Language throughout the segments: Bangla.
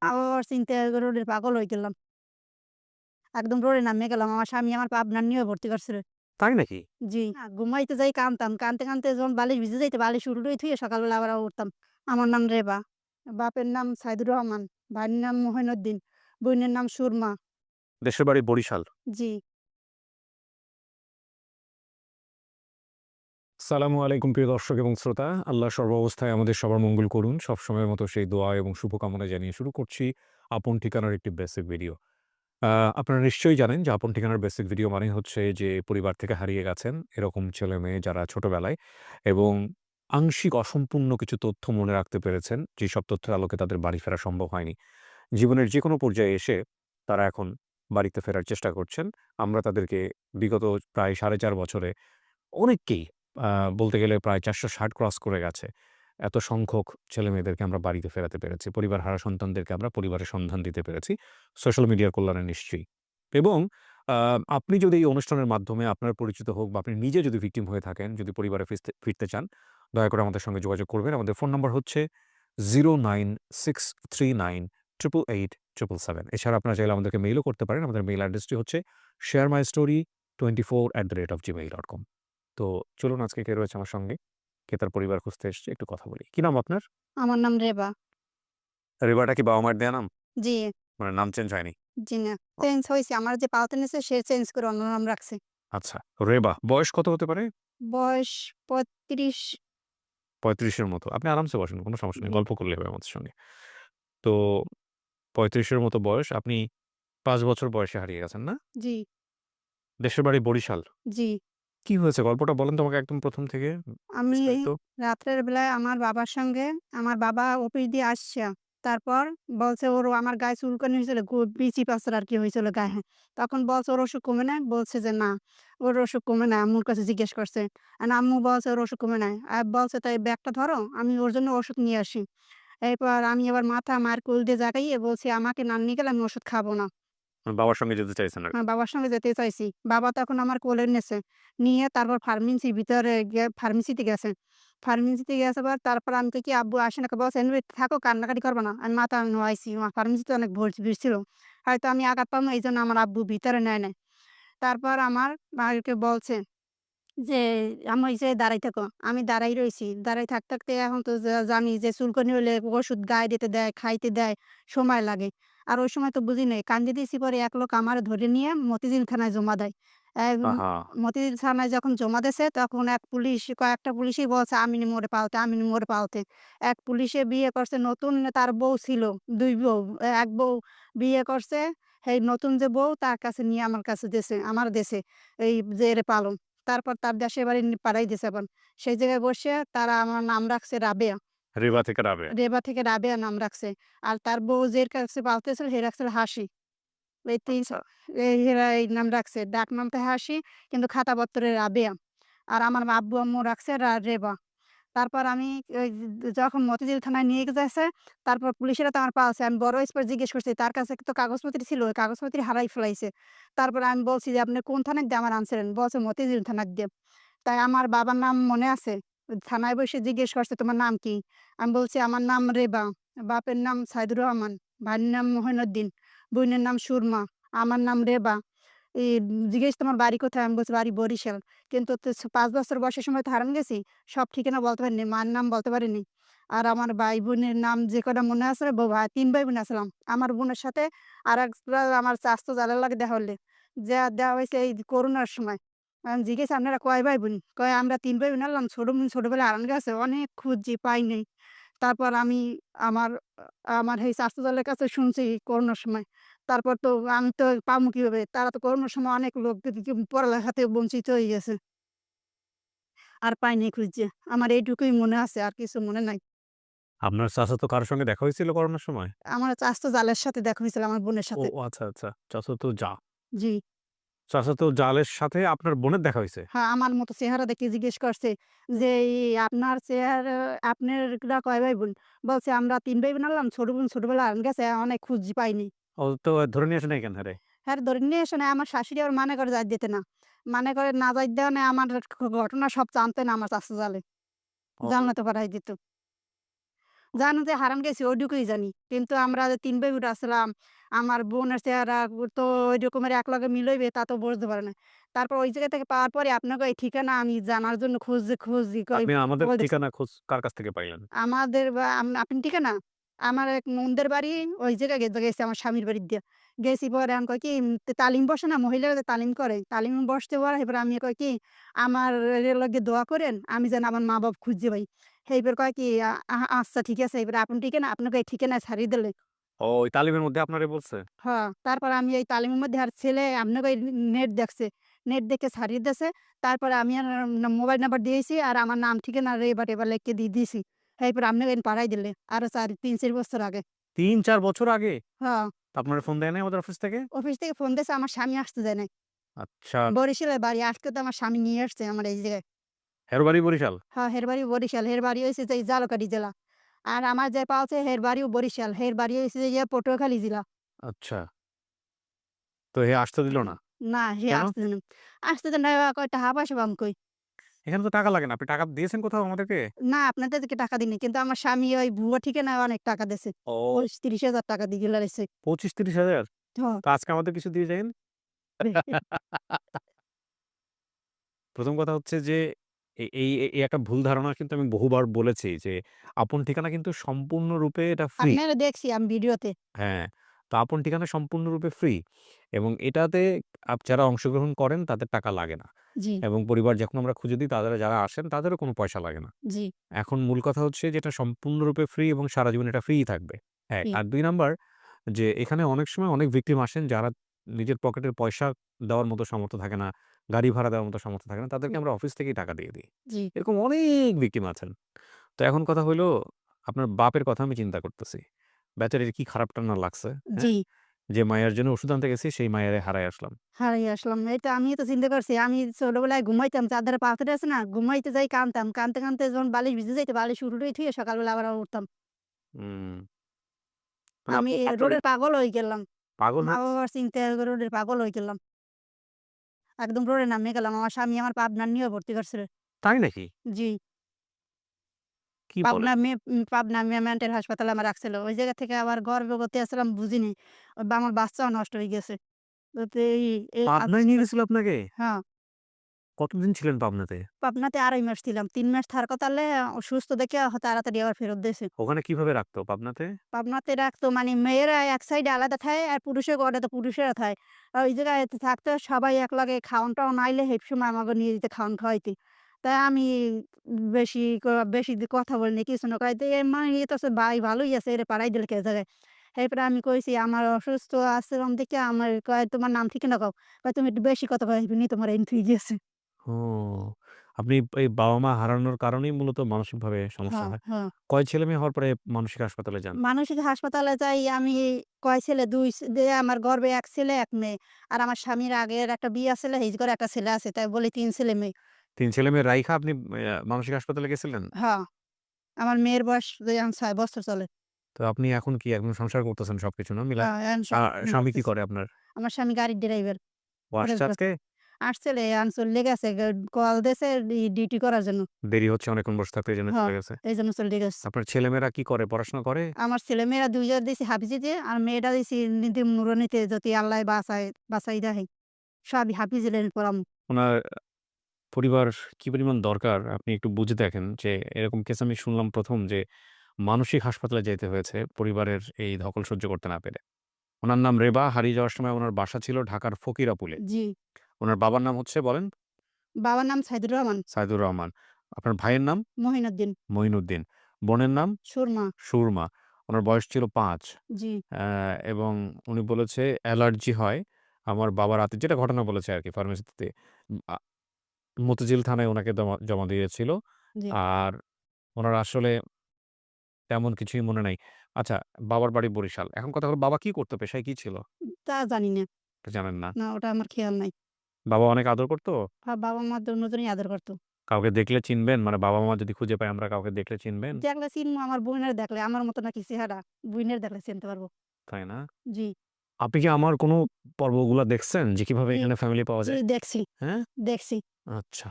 আবার চিন্তা রোডের পাগল হয়ে গেলাম। একদম রোডে নামিয়ে গেলাম। আমার স্বামী আমার পাবনার নিয়ে ভর্তি করছিল। তাই নাকি? জি। ঘুমাইতে যাই কানতাম। কানতে, কানতে যখন বালিশ ভিজে যাইত বালিশ উল্টোই থুয়ে সকালবেলা আবার উঠতাম। আমার নাম রেবা। বাপের নাম সাইদুর রহমান। ভাইয়ের নাম মহিনুদ্দিন। বোনের নাম সুরমা। দেশের বাড়ি বরিশাল। জি। আসসালামু আলাইকুম প্রিয় দর্শক এবং শ্রোতা। আল্লাহ সর্বাবস্থায় আমাদের সবার মঙ্গল করুন। সবসময়ের মতো সেই দোয়া এবং শুভকামনা জানিয়ে শুরু করছি আপন ঠিকানার একটি বেসিক ভিডিও। আ আপনারা নিশ্চয়ই জানেন যে আপন ঠিকানার বেসিক ভিডিও মানেই হচ্ছে যে পরিবার থেকে হারিয়ে গেছেন এরকম ছেলে-মেয়ে যারা ছোটবেলায় এবং আংশিক অসম্পূর্ণ কিছু তথ্য মনে রাখতে পেরেছেন, যেসব তথ্যের আলোকে তাদের বাড়ি ফেরা সম্ভব হয়নি। জীবনের যেকোনো পর্যায়ে এসে তারা এখন বাড়িতে ফেরার চেষ্টা করছেন। আমরা তাদেরকে বিগত প্রায় ৪.৫ বছরে অনেককেই আ বলতে গেলে প্রায় ৪৬০ ক্রস করে গেছে। এত সংখ্যক ছেলেমেয়েদেরকে আমরা বাড়িতে ফেরাতে পেরেছি। পরিবার হারা সন্তানদেরকে আমরা পরিবারের সন্ধান দিতে পেরেছি। সোশ্যাল মিডিয়ার কল্যাণে নিশ্চয়ই। এবং আ আপনি যদি এই অনুষ্ঠানের মাধ্যমে আপনার পরিচিত হোক বা আপনি নিজে যদি ভিকটিম হয়ে থাকেন, যদি পরিবারে ফিরতে চান, দয়া করে আমাদের সঙ্গে যোগাযোগ করবেন। আমাদের ফোন নাম্বার হচ্ছে 09639888777। এছাড়া আপনারা চাইলে আমাদেরকে মেইলও করতে পারেন। আমাদের মেইল অ্যাড্রেসটি হচ্ছে sharemystory24@gmail.com। তো চলুন আজকে কে রয়েছে আমার সঙ্গে, কে তার পরিবার খুঁজতে এসছে একটু কথা বলি। কি নাম আপনার? আমার নাম রেবা। রেবাটা কি বাবা-মায়ের দেয়া নাম? জি, মানে নাম চেঞ্জ হয়নি? জি না। অ চেঞ্জ হইছে। আমার যে পালতে নিছে সে চেঞ্জ করে অন্য নাম রাখছে। আচ্ছা, রেবা। বয়স কত হতে পারে? বয়স ৩৫। ৩৫ এর মতো। আপনি আরামসে বসেন, কোনো সমস্যা নেই। জি, গল্প করলেই হবে আমাদের সঙ্গে। তো ৩৫ এর মতো বয়স, আপনি ৫ বছর বয়সে হারিয়ে গেছেন, না? জি, দেশের বাড়ি বরিশাল। জি। কি হয়েছে গল্পটা বলেন তো আমাকে একদম ১ম থেকে আমি বিস্তারিত। রাত্রের বেলায় আমার বাবার সঙ্গে আমার বাবা অফিস দিয়ে আসছে। তারপর বলছে ওর আমার গায়ে চুলকানি হয়েছিল, বিচি পাথর আরকি হয়েছিল গায়ে। তখন বলছে ওর অসুখ কমে নাই? বলছে যে, "না, ওর অসুখ কমে নাই।" আম্মুর কাছে জিজ্ঞেস করছে। আম্মু বলছে, "ওর অসুখ কমে নাই।" বলছে, "তাই ব্যাগটা ধরো, আমি ওর জন্য ওষুধ নিয়ে আসি।" এরপর আমি আবার মাথা মায়ের কোল দিয়ে জাগাইয়ে বলছি, "আমাকে না নিয়ে গেলে আমি ওষুধ খাবো না।" বাবার সঙ্গে যেতে চাইছেন আরকি। বাবার সঙ্গে যেতে চাইছি। বাবা তখন আমার কোলে নিছে। নিয়ে তারপর ফার্মেসির ভিতরে গিয়ে ফার্মেসিতে গেছে। ফার্মেসিতে গেছে পর তারপর আমি কই কি, "আব্বু আসেন না।" বলছে, "এমনি থাকো, কান্নাকাটি করবা না।" আমি মাথা নোয়াইছি। ফার্মেসিতে অনেক ভিড় ছিল। হয়তো আমি আঘাত পাবো এইজন্য আমার আব্বু ভিতরে নেয় নাই। তারপর আমার মাকে বলছে যে, "আম্মু এই জায়গায় দাঁড়াই থাকো।" আমি দাঁড়াই রইছি। দাঁড়াই থাকতে, থাকতে এখন তো জানি যে চুলকানি হইলে ওষুধ গায়ে দিতে দেয়, খাইতে দেয়, সময় লাগে। আর ওই সময় তো বুঝি নাই। কান্দে দিছি পরে এক লোক আমারে ধরে নিয়ে মতিঝিল থানায় জমা দেয়। আহা! মতিঝিল থানায় যখন জমা দিছে তখন এক পুলিশ কয়েকটা পুলিশই বলছে, "আমিনি মোরে পালতে, আমিনি মোরে পালতে।" এক পুলিশে বিয়ে করছে নতুন, তার বউ ছিল। ২ বউ। এক বউ বিয়ে করছে। সেই নতুন যে বউ তার কাছে নিয়ে আমার কাছে দিছে, আমার দেশে। এই যে এরে পালন। তারপর তার দেশের বাড়ি পাঠাই দিছে এখন। সেই জায়গায় বসে তারা আমার নাম রাখছে রাবেয়া। রেবা থেকে রাবেয়া। রেবা থেকে রাবেয়া নাম রাখছে। আর তার বউ যের কাছে পালতেছিল সে রাখছিল হাসি। এই ৩ আচ্ছা। এরা এই নাম রাখছে। ডাক নামটা হাসি কিন্তু খাতাপত্রে রাবেয়া। আর আমার আব্বু-আম্মু রাখছে রেবা। তারপর আমি ওই যখন মতিঝিল থানায় নিয়ে যাইছে, তারপর পুলিশেরা তো আমার পালছে। আমি বড় স্পট জিজ্ঞেস করছি, তার কাছে তো কাগজপত্র ছিল, ওই কাগজপত্র হারাই ফেলাইছে। তারপরে আমি বলছি যে, "আপনি কোন থানায় দিয়ে আমার আনছিলেন?" বলছে, "মতিঝিল থানায় দিয়ে।" তাই আমার বাবার নাম মনে আছে। থানায় বসে জিজ্ঞেস করছে, "তোমার নাম কি?" আমি বলছি, "আমার নাম রেবা। বাপের নাম সাইদুর রহমান, ভাইয়ের নাম মহিনুদ্দিন, বোনের নাম সুরমা, আমার নাম রেবা।" জিজ্ঞেস, "তোমার বাড়ি কোথায়?" আমি বলছি, "বাড়ি বরিশাল।" কিন্তু ৫ বছর বয়সের সময় তো হারান গেছি। সব ঠিকানা বলতে পারিনি। মার নাম বলতে পারিনি। আর আমার ভাই-বোনের নাম যে কটা মনে আছে, ৩ ভাই-বোন আছিলাম। আমার বোনের সাথে আরেকটা আমার চাচাতো জালের লাগে দেখা হইলে। দেওয়া হইছে এই করোনার সময়। আমি জিজ্ঞেস, "আপনারা কয় ভাই-বোন?" কয়, "আমরা 3 ভাই-বোন হলাম। ছোট বোন ছোটবেলায় হারান গেছে। অনেক খুঁজছি, পাই নাই।" তারপর আমি আমার আমার এই চাচাতো জালের কাছে শুনছি করোনার সময়। তারপর তো আমি তো পামু কিভাবে? তারা তো করোনার সময় অনেক লোক পড়ালেখা থেকে বঞ্চিত হয়ে গেছে। আর পাই নাই খুঁজে। আমার এইটুকুই মনে আছে। আর কিছু মনে নাই। আপনার চাচাতো কারো সঙ্গে দেখা হয়েছিল করোনার সময়? আমার চাচাতো জালের সাথে দেখা হয়েছিল আমার বোনের সাথে। আচ্ছা, আচ্ছা। চাচাতো জি। চাচাতো জালের সাথে আপনার বোনের দেখা হইছে? হ্যাঁ, আমার মতো চেহারা দেখে জিজ্ঞেস করছে যে, আপনার চেহারা আপনারা কয় ভাই বোন?" বলছে, "আমরা ৩ ভাই বোন হলাম। ছোট বোন ছোটবেলায় হারান গেছে। অনেক খুঁজছি, পাইনি।" তো ধরে নিয়ে আসেন নাই কেন হেরে? হ্যাঁ, ধরে নিয়ে এসে নাই। আমার শাশুড়ি আবার মানা করে যাইত দিতে না। মানে করে না যাইত দেওয়া নেই, আমার ঘটনা সব জানতো না আমার চাচা জালে। ও জানাতে পাঠায় দিত। জানো যে হারাম গেছি ওইটুকুই জানি। কিন্তু আমরা যে ৩ ভাই বোন আসছিলাম, আমার বোনের চেহারা তো ওই রকমের একলগে মিলইবে তা তো বুঝতে পারে না। তারপর ওই জায়গা থেকে পাওয়ার পরে আপনাকে এই ঠিকানা আমি জানার জন্য খুঁজি কই আপনি আমাদের বলতেছি। ঠিকানা খোঁজ কার কাছ থেকে পাইলেন? আমাদের বা আপনি ঠিকানা? আমার এক নন্দের বাড়ি ওই জায়গায় গেছি আমার স্বামীর বাড়ি দিয়া। গেছি পরে আমি কই কি তালিম বসে না মহিলারা যে তালিম করে, তালিম বসতে পরে এবার আমি কই কি আমার এর লগে দোয়া করেন আমি যেন আমার মা-বাপ খুঁজে পাই। এইবার কয় কি আচ্ছা ঠিক আছে এবার আপন ঠিকানা আপনাকে এই ঠিকানায় ছাড়িয়ে দিলে ও ওই তালিমের মধ্যে আপনারে বলছে? হ্যাঁ, তারপরে আমি এই তালিমের মধ্যে আর ছেলে আপনাকে ওই নেট দেখছে। নেট দেখে ছাড়িয়ে দিছে। তারপরে আমি আর মোবাইল নাম্বার দিয়েছি আর আমার নাম ঠিকানা এবার লিখে দিয়ে দিছি। এরপর আপনাকে পাঠাই দিলে। আরো ৩-৪ বছর আগে। ৩-৪ বছর আগে? হ্যাঁ, তা আপনারে ফোন দেয় নাই আমাদের অফিস থেকে? অফিস থেকে ফোন দিছে আমার স্বামী আসতে দেয় নাই। আচ্ছা। বরিশালের বাড়ি আজকে তো আমার স্বামী নিয়ে আসছে আমার এই জায়গায়। হের বাড়ি বরিশাল? হ্যাঁ, হের বাড়ি বরিশাল। হের বাড়ি হইছে যে জালকাঠি জেলা। আর আমার যে পাওছে হের বাড়িও বরিশাল। হের বাড়ি হইছে যে পটুয়াখালী জেলা। আচ্ছা। তো হে আসতে দিল না? না, সে কেন? আসতে দেয় নাই। আসতে দেয় না কয় টাকা পয়সা পাম কই? এখানে তো টাকা লাগে না। আপনি টাকা দিয়েছেন কোথাও আমাদেরকে? না, আপনাদেরকে টাকা দিইনি। কিন্তু আমার স্বামী ওই ভুয়া ঠিকানায় অনেক টাকা দিছে। ও ২৫-৩০,০০০ টাকা দিয়ে লাইছে। ২৫-৩০ হাজার? হ্যাঁ। তো আজকে আমাদের কিছু দিয়ে যাইন। ১ম কথা হচ্ছে যে এই একটা ভুল ধারণা কিন্তু আমি বহুবার বলেছি যে আপন ঠিকানা কিন্তু সম্পূর্ণরূপে এটা ফ্রি। আপনারও দেখছি আমি ভিডিওতে। হ্যাঁ, তো আপন ঠিকানা সম্পূর্ণরূপে ফ্রি এবং এটাতে যারা অংশগ্রহণ করেন তাদের টাকা লাগে না জি, এবং পরিবার যখন আমরা খুঁজে দিই তাদের যারা আসেন তাদেরও কোনো পয়সা লাগে না। জি, এখন মূল কথা হচ্ছে যে এটা সম্পূর্ণরূপে ফ্রি এবং সারা জীবন এটা ফ্রিই থাকবে। ১ জি, আর ২ নাম্বার যে এখানে অনেক সময় অনেক ভিকটিম আসেন যারা নিজের পকেটের পয়সা দেওয়ার মতো সামর্থ্য থাকে না, গাড়ি ভাড়া দেওয়ার মতো সামর্থ্য থাকে না। তাদেরকে হুম, আমরা অফিস থেকেই টাকা দিয়ে দিই। জি, এরকম অনেক ভিকটিম আছেন। তো এখন কথা হইলো আপনার বাপের কথা আমি চিন্তা করতেছি। বেচারির কি খারাপটা না লাগছে, জি। হ্যাঁ? যে মাইয়ার জন্য ওষুধ আনতে গেছি সেই মাইয়ারে হারায় আসলাম। হারিয়ে আসলাম। এটা আমিও তো চিন্তা করছি। আমি ছোটবেলায় ঘুমাইতাম চাদরের পাথরে আছে না? ঘুমাইতে যাই কানতাম। কানতে যখন বালিশ ভিজে যাইত বালিশ উঠে থুয়ে সকালবেলা আবার উঠতাম। হুম, মানে আমি আপনি আসলে রোডের পাগল হয়ে গেলাম। পাগল হয়ে মা-বাবার চিন্তায় রোডের পাগল হয়ে গেলাম। একদম রোডে নামিয়ে গেলাম। আমার স্বামী আমার পাবনার নিয়ে ভর্তি করছিল। তাই নাকি? জি। কি বলেন? পাবনা মেন্টাল হাসপাতালে আমার রাখছিল। ওই জায়গা থেকে আবার গর্ভবতী আসছিলাম বুঝিনি। আমার বাচ্চাও নষ্ট হয়ে গেছে। তো এই এই পাবনায় নিয়ে আজকে গেছিল আপনাকে? হ্যাঁ, কতদিন ছিলেন পাবনাতে? পাবনাতে ২.৫ মাস ছিলাম। ৩ মাস থাকার কথা হলে অসুস্থ দেখে তাড়াতাড়ি আবার ফেরত দিয়েছে। ওখানে কিভাবে রাখতো পাবনাতে? পাবনাতে রাখতো মানে মেয়েরা এক সাইডে আলাদা থাকে আর পুরুষের ঘরে পুরুষেরা থাকে। আর ওই জায়গায় থাকতো সবাই একলগে খাওন-টাওন আইলে হেবসময় আমাকে নিয়ে যেত খাওন খাওয়াইতে। তাই আমি বেশি বেশি কথা বলিনি কিছু না কয় এ মানে এ তো আছে ভাই ভালোই আছে এরে পাঠাই দিলে কে জায়গায়। এরপরে আমি কইছি আমার অসুস্থ আছিলাম দেখে আমার কয় তোমার নাম ঠিকানা কও। কয় তুমি একটু বেশি কথা কও এমনি তোমার এমনি থুই দিয়েছে। ও! আপনি এই বাবা-মা হারানোর কারণেই মূলত মানসিকভাবে সমস্যা হ্যাঁ, হয়। হ্যাঁ। কয় ছেলে-মেয়ে হওয়ার পরে মানসিক হাসপাতালে যান? মানসিক হাসপাতালে যাই আমি কয় ছেলে ২ আমার গর্ভে ১ ছেলে ১ মেয়ে। আর আমার স্বামীর আগের একটা বিয়ে ছিল হিজ ঘরে একটা ছেলে আছে। তাই বলি ৩ ছেলে মেয়ে। ৩ ছেলে-মেয়ে রাইখা আপনি মানসিক হাসপাতালে গেছিলেন? হ্যাঁ, আমার মেয়ের বয়স এখন ৬ বছর চলে। তো আপনি এখন কি এখন সংসার করতেছেন সবকিছু না মিলায়? হ্যাঁ, এখন আ সংসার স্বামী কি করতেছি। করে আপনার? আমার স্বামী গাড়ির ড্রাইভার। ও হোটেল আসছে আজকে? আসছিল এখন চলে গেছে। কল দিছে ডিউটি করার জন্য। দেরি হচ্ছে অনেকক্ষণ বসে থাকতে এজন্য হ্যাঁ, চলে গেছে। এইজন্য চলে গেছে। আপনার ছেলেমেয়েরা কি করে? পড়াশোনা করে? আমার ছেলেমেয়েরা ২ জন দিছি হাফিজিতে আর মেয়েটা দিছি নুরানিতে যদি আল্লাহ বাঁচাই রাহে। সবই হাফিজ লেনের পড়ামু। উনার পরিবার কি পরিমাণ দরকার আপনি একটু বুঝে দেখেন যে এরকম কেস আমি শুনলাম ১ম যে মানসিক হাসপাতালে যাইতে হয়েছে পরিবারের এই ধকল সহ্য করতে না পেরে। উনার নাম রেবা। হারিয়ে যাওয়ার সময় উনার বাসা ছিল ঢাকার ফকিরাপুলে। জি। উনার বাবার নাম হচ্ছে বলেন? বাবার নাম সাইদুর রহমান, সাইদুর রহমান। আপনার ভাইয়ের নাম? মহিনুদ্দিন, মইনুদ্দিন। বোনের নাম? সুরমা। সুরমা। উনার বয়স ছিল ৫ জি, এবং উনি বলেছে অ্যালার্জি হয়। আমার বাবা রাতে যেটা ঘটনা বলেছে আরকি ফার্মেসিতে। আ মতিঝিল থানায় উনাকে জমা দিয়েছিল। জি। আর উনার আসলে তেমন কিছুই মনে নাই। আচ্ছা, বাবার বাড়ি বরিশাল। এখন কথা হলো বাবা কি করতো? পেশায় কি ছিল? তা জানি না। এটা জানেন না। না ওটা আমার খেয়াল নাই। বাবা অনেক আদর করতো? বাবা-মা দোনোজনই আদর করত। কাউকে দেখলে চিনবেন? মানে বাবা-মা যদি খুঁজে পাই আমরা কাউকে দেখলে চিনবেন? দেখলে চিনবো আমার বোনের দেখলে, আমার মতো নাকি চেহারা। বোনের দেখলে চিনতে পারবো। তাই না? জি, আপনি কি আমার কোনো পর্বগুলা দেখছেন যে কিভাবে জি, এখানে ফ্যামিলি পাওয়া জি যায়? দেখছি, হ্যাঁ? দেখছি। আচ্ছা।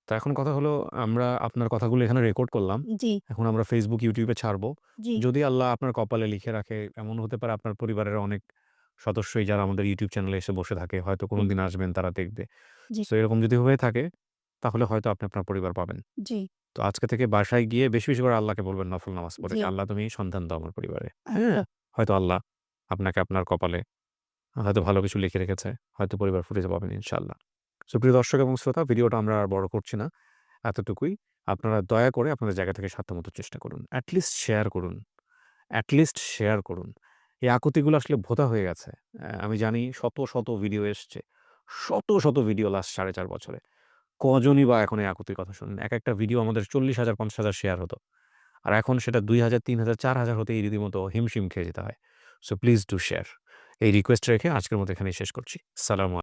তো এখন কথা হলো আমরা আপনার কথাগুলো এখানে রেকর্ড করলাম। জি, এখন আমরা Facebook, YouTube এ ছাড়বো। জি, যদি আল্লাহ আপনার কপালে লিখে রাখে, এমন হতে পারে আপনার পরিবারের অনেক সদস্যই যারা আমাদের YouTube চ্যানেলে এসে বসে থাকে, হয়তো জি, কোনদিন আসবেন তারা দেখবে। জি, সো এরকম যদি হয়ে থাকে, তাহলে হয়তো আপনি আপনার পরিবার পাবেন। জি, তো আজকে থেকে বাসায় গিয়ে বেশি, বেশি করে আল্লাহকে বলবেন নফল নামাজ পড়ে জি, যে, "আল্লাহ তুমি সন্তান দাও আমার পরিবারে।" হ্যাঁ? আচ্ছা, হয়তো আল্লাহ আপনাকে আপনার কপালে হয়তো ভালো কিছু লিখে রেখেছে। হয়তো পরিবার ফুটেজে পাবেন ইনশাআল্লাহ। সো প্রিয় দর্শক এবং শ্রোতা, ভিডিওটা আমরা আর বড় করছি না। এতটুকুই। আপনারা দয়া করে আপনাদের জায়গা থেকে সাধ্যমত চেষ্টা করুন। এট লিস্ট শেয়ার করুন। এট লিস্ট শেয়ার করুন। এই আকুতিগুলো আসলে ভোঁতা হয়ে গেছে। আমি জানি শত, শত ভিডিও এসছে। শত, শত ভিডিও লাস্ট ৪.৫ বছরে। কজনই বা এখন এই আকুতির কথা শোনেন। একেকটা ভিডিও আমাদের ৪০,০০০, ৫০,০০০ শেয়ার হতো। আর এখন সেটা ২,০০০, ৩,০০০, ৪,০০০ হতেই রীতিমতো হিমশিম খেয়ে যেতে হয়। So please do share. এই রিকোয়েস্ট রেখে আজকের মতো এখানেই শেষ করছি। সালামু